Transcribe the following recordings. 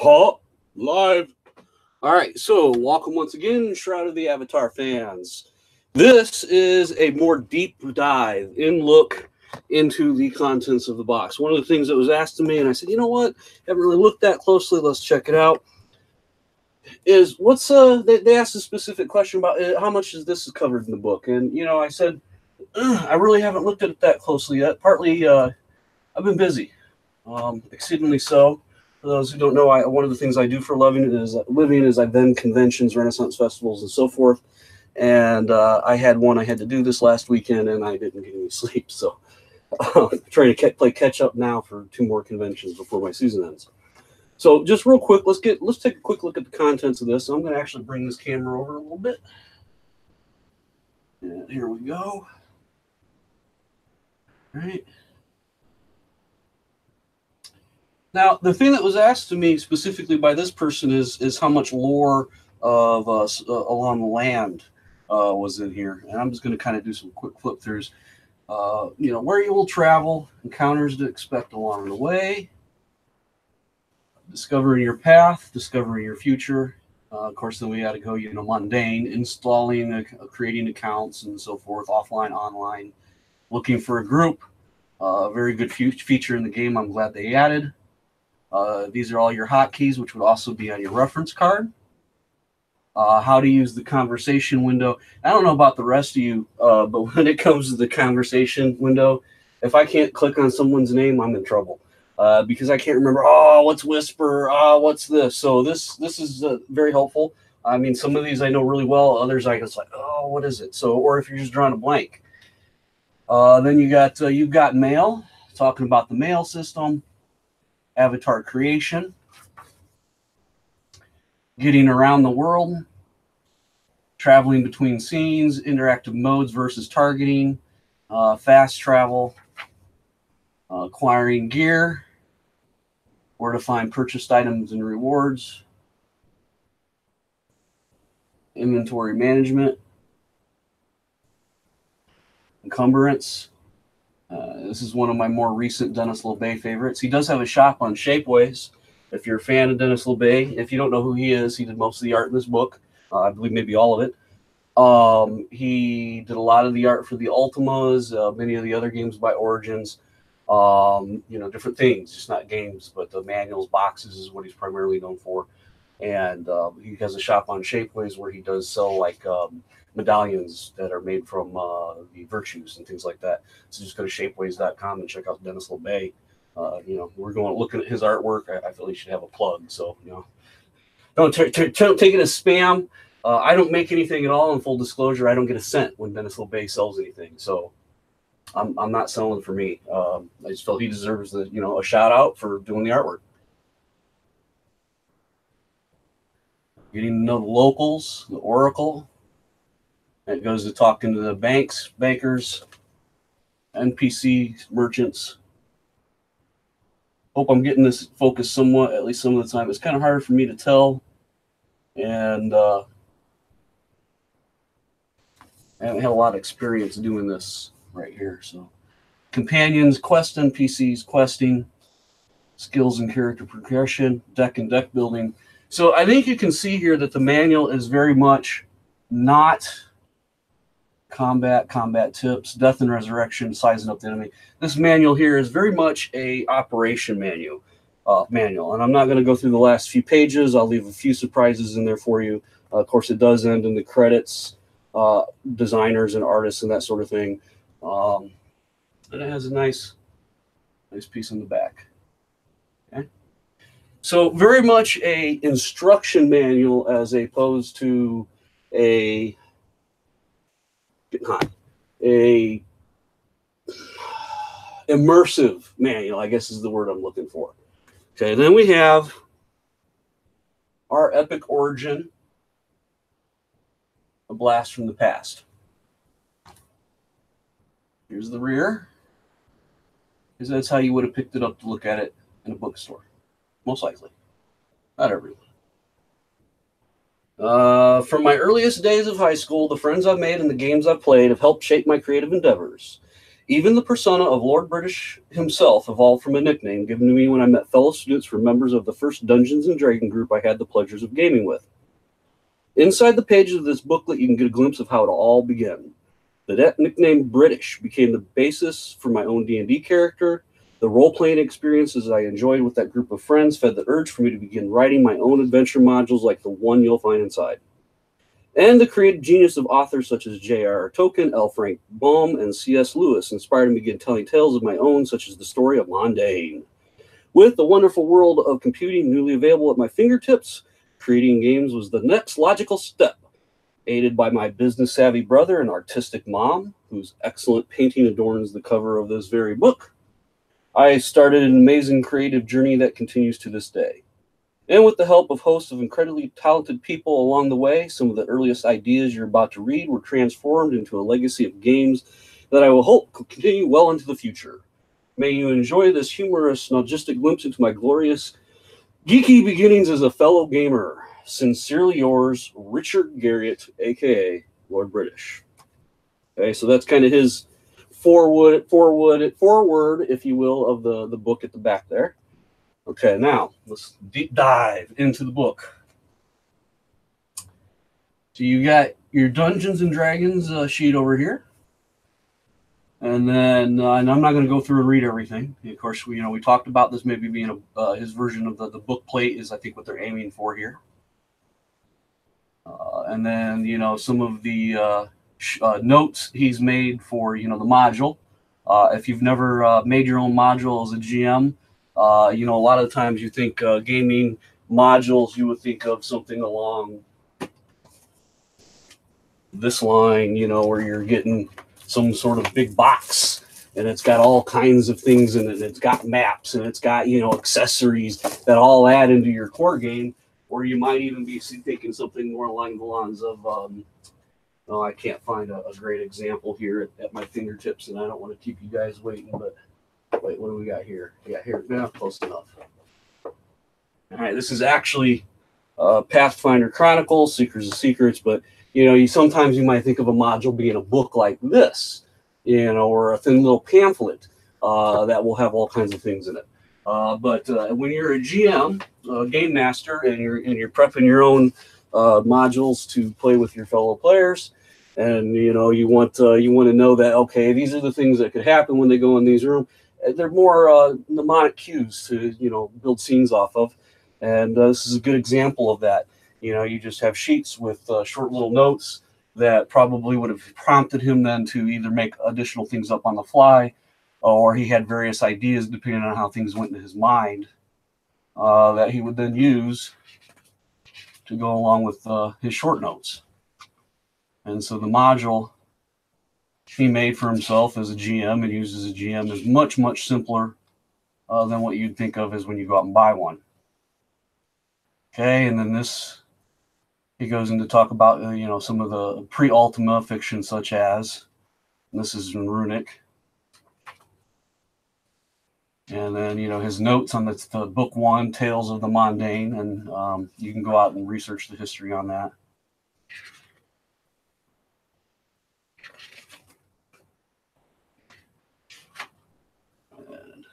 Huh? Live. All right, so welcome once again, Shroud of the Avatar fans. This is a more deep dive in look into the contents of the box. One of the things that was asked of me, and I said, you know what? Haven't really looked that closely. Let's check it out. Is what's they asked a specific question about how much is this covered in the book, and I said I really haven't looked at it that closely yet. Partly I've been busy, exceedingly so. For those who don't know, one of the things I do for living is I vend conventions, Renaissance festivals, and so forth. And I had one I had to do this last weekend, and I didn't get any sleep. So I'm trying to play catch up now for 2 more conventions before my season ends. So just real quick, let's take a quick look at the contents of this. I'm going to actually bring this camera over a little bit. And here we go. All right. Now, the thing that was asked to me specifically by this person is how much lore of along the land was in here. And I'm just going to kind of do some quick flip throughs. Where you will travel, encounters to expect along the way, discovering your path, discovering your future. Of course, then we got to go, mundane, installing, creating accounts and so forth, offline, online, looking for a group. Very good feature in the game. I'm glad they added. These are all your hotkeys, which would also be on your reference card. How to use the conversation window. I don't know about the rest of you, but when it comes to the conversation window, if I can't click on someone's name, I'm in trouble because I can't remember. Oh, what's Whisper? What's this? So this is very helpful. I mean, some of these I know really well. Others I just like, oh, what is it? So, or if you're just drawing a blank. Then you've got mail. Talking about the mail system. Avatar creation, getting around the world, traveling between scenes, interactive modes versus targeting, fast travel, acquiring gear, where to find purchased items and rewards, inventory management, encumbrance. This is one of my more recent Dennis LeBay favorites. He does have a shop on Shapeways. If you're a fan of Dennis LeBay, if you don't know who he is, he did most of the art in this book. I believe maybe all of it. He did a lot of the art for the Ultimas, many of the other games by Origins. Different things, just not games, but the manuals, boxes is what he's primarily known for. And he has a shop on Shapeways where he does sell medallions that are made from the virtues and things like that. So just go to shapeways.com and check out Dennis LeBay. We're looking at his artwork. I feel he should have a plug. So, don't take it as spam. I don't make anything at all. In full disclosure, I don't get a cent when Dennis LeBay sells anything. So I'm not selling for me. I just felt he deserves a shout out for doing the artwork. Getting to know the locals, the Oracle. It goes to talking to the bankers, NPC merchants. Hope I'm getting this focused somewhat, at least some of the time. It's kind of hard for me to tell. And I haven't had a lot of experience doing this right here. So, companions, quest NPCs, questing, skills and character progression, deck and deck building. So I think you can see here that the manual is very much not combat tips, death and resurrection, sizing up the enemy. This manual here is very much a operation manual, and I'm not going to go through the last few pages. I'll leave a few surprises in there for you. Of course, it does end in the credits, designers and artists and that sort of thing. And it has a nice piece in the back. Okay. So very much a instruction manual as opposed to a immersive manual, I guess is the word I'm looking for. Okay, then we have our epic origin, a blast from the past. Here's the rear, because that's how you would have picked it up to look at it in a bookstore, most likely. Not everyone. From my earliest days of high school, the friends I've made and the games I've played have helped shape my creative endeavors. Even the persona of Lord British himself evolved from a nickname given to me when I met fellow students from members of the first Dungeons & Dragons group I had the pleasures of gaming with. Inside the pages of this booklet, you can get a glimpse of how it all began. The nickname British became the basis for my own D&D character. The role-playing experiences I enjoyed with that group of friends fed the urge for me to begin writing my own adventure modules like the one you'll find inside. And the creative genius of authors such as J.R.R. Tolkien, L. Frank Baum, and C.S. Lewis inspired me to begin telling tales of my own, such as the story of Mondain. With the wonderful world of computing newly available at my fingertips, creating games was the next logical step. Aided by my business-savvy brother and artistic mom, whose excellent painting adorns the cover of this very book, I started an amazing creative journey that continues to this day. And with the help of hosts of incredibly talented people along the way, some of the earliest ideas you're about to read were transformed into a legacy of games that I will hope will continue well into the future. May you enjoy this humorous, nostalgic glimpse into my glorious, geeky beginnings as a fellow gamer. Sincerely yours, Richard Garriott, a.k.a. Lord British. Okay, so that's kind of his forward, if you will, of the book at the back there. Okay, now let's deep dive into the book. So you got your Dungeons and Dragons sheet over here, and then and I'm not going to go through and read everything. Of course, we talked about this maybe being his version of the book plate is I think what they're aiming for here. And then some of the notes he's made for the module. If you've never made your own module as a GM, a lot of times you think gaming modules, you would think of something along this line, where you're getting some sort of big box and it's got all kinds of things in it. And it's got maps and it's got, accessories that all add into your core game. Or you might even be thinking something more along the lines of, I can't find a great example here at my fingertips, and I don't want to keep you guys waiting, but wait, what do we got here? Yeah, here, yeah, close enough. All right, this is actually Pathfinder Chronicles, Seekers of Secrets, but, sometimes you might think of a module being a book like this, or a thin little pamphlet that will have all kinds of things in it. But when you're a GM, game master, and you're prepping your own modules to play with your fellow players, and you want to know that okay, these are the things that could happen when they go in these rooms. They're more mnemonic cues to build scenes off of, and this is a good example of that. You just have sheets with short little notes that probably would have prompted him then to either make additional things up on the fly, or he had various ideas depending on how things went in his mind that he would then use to go along with his short notes. And so the module he made for himself as a GM and used as a GM is much, much simpler than what you'd think of as when you go out and buy one. Okay, and then he goes into talk about some of the pre-Ultima fiction, such as, and this is in Runic. And then, his notes on the book 1, Tales of the Mondain, and you can go out and research the history on that. And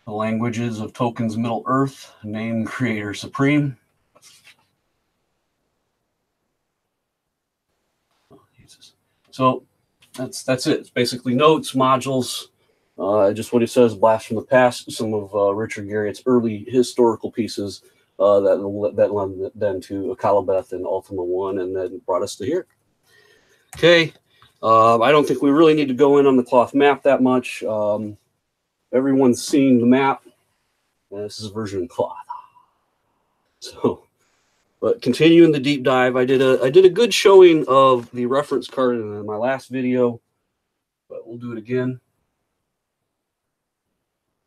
the languages of Tolkien's Middle Earth, name Creator Supreme. Oh, Jesus. So that's it. It's basically notes, modules, just what he says, blast from the past, some of Richard Garriott's early historical pieces that led then to Akalabeth and Ultima 1, and then brought us to here. Okay, I don't think we really need to go in on the cloth map that much. Everyone's seen the map. This is a version of cloth. So, but continuing the deep dive, I did a good showing of the reference card in my last video, but we'll do it again.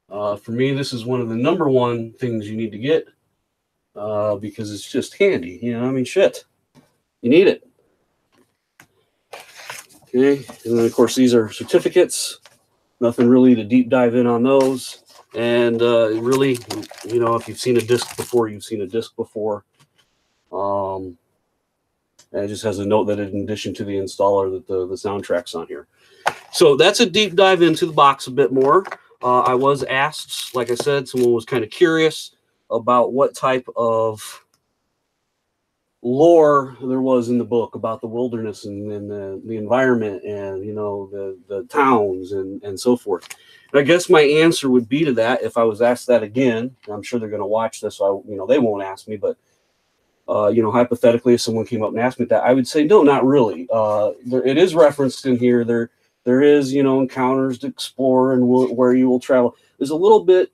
For me, this is one of the #1 things you need to get because it's just handy. Shit, you need it. Okay, and then of course these are certificates. Nothing really to deep dive in on those. And really, if you've seen a disc before, you've seen a disc before. And it just has a note that in addition to the installer that the soundtrack's on here. So that's a deep dive into the box a bit more. I was asked, like I said, someone was kind of curious about what type of lore there was in the book about the wilderness and the environment and, you know, the towns and so forth. And I guess my answer would be to that if I was asked that again. I'm sure they're going to watch this, so you know, they won't ask me, but you know, hypothetically, if someone came up and asked me that, I would say no, not really. It is referenced in here. There is, you know, encounters to explore and where you will travel. There's a little bit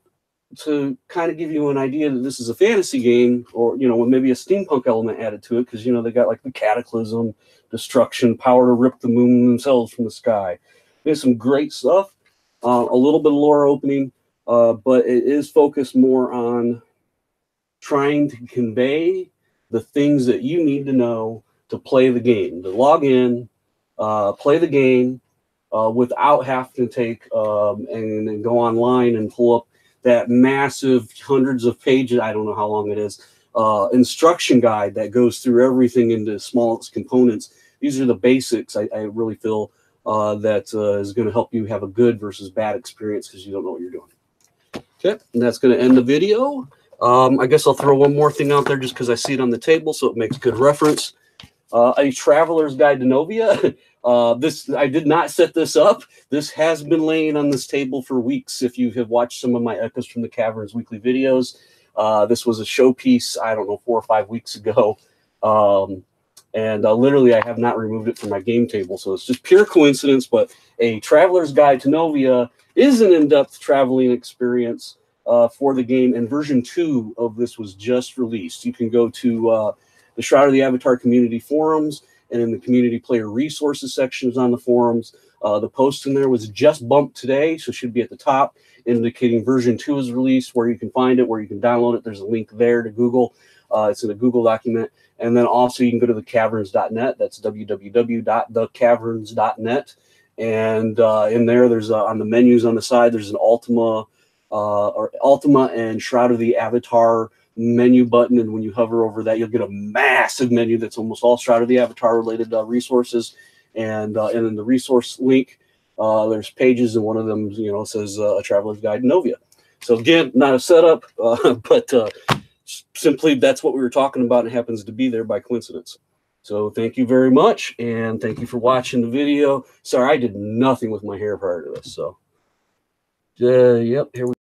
to kind of give you an idea that this is a fantasy game, or, you know, with maybe a steampunk element added to it, because, you know, they got like the cataclysm, destruction, power to rip the moon themselves from the sky. There's some great stuff, a little bit of lore opening, but it is focused more on trying to convey the things that you need to know to play the game, to log in, play the game without having to take and go online and pull up that massive hundreds of pages, I don't know how long it is, instruction guide that goes through everything into smallest components. These are the basics I really feel that is going to help you have a good versus bad experience because you don't know what you're doing. Okay, and that's going to end the video. I guess I'll throw one more thing out there just because I see it on the table, so it makes good reference. A Traveler's Guide to Novia. I did not set this up. This has been laying on this table for weeks. If you have watched some of my Echoes from the Caverns weekly videos, this was a showpiece, I don't know, 4 or 5 weeks ago. Literally, I have not removed it from my game table, so it's just pure coincidence. But A Traveler's Guide to Novia is an in-depth traveling experience for the game, and version 2 of this was just released. You can go to the Shroud of the Avatar community forums, and in the community player resources sections on the forums, the post in there was just bumped today, so it should be at the top, indicating version 2 is released, where you can find it, where you can download it. There's a link there to Google. It's in a Google document. And then also you can go to thecaverns.net. That's www.thecaverns.net. And in there, there's on the menus on the side, there's an Ultima and Shroud of the Avatar menu button, and when you hover over that, you'll get a massive menu that's almost all Shroud of the Avatar related resources. And in the resource link, there's pages, and one of them, you know, says A Traveler's Guide to Novia. So again, not a setup, but simply that's what we were talking about, and it happens to be there by coincidence. So thank you very much, and thank you for watching the video. Sorry, I did nothing with my hair prior to this. So yep, here we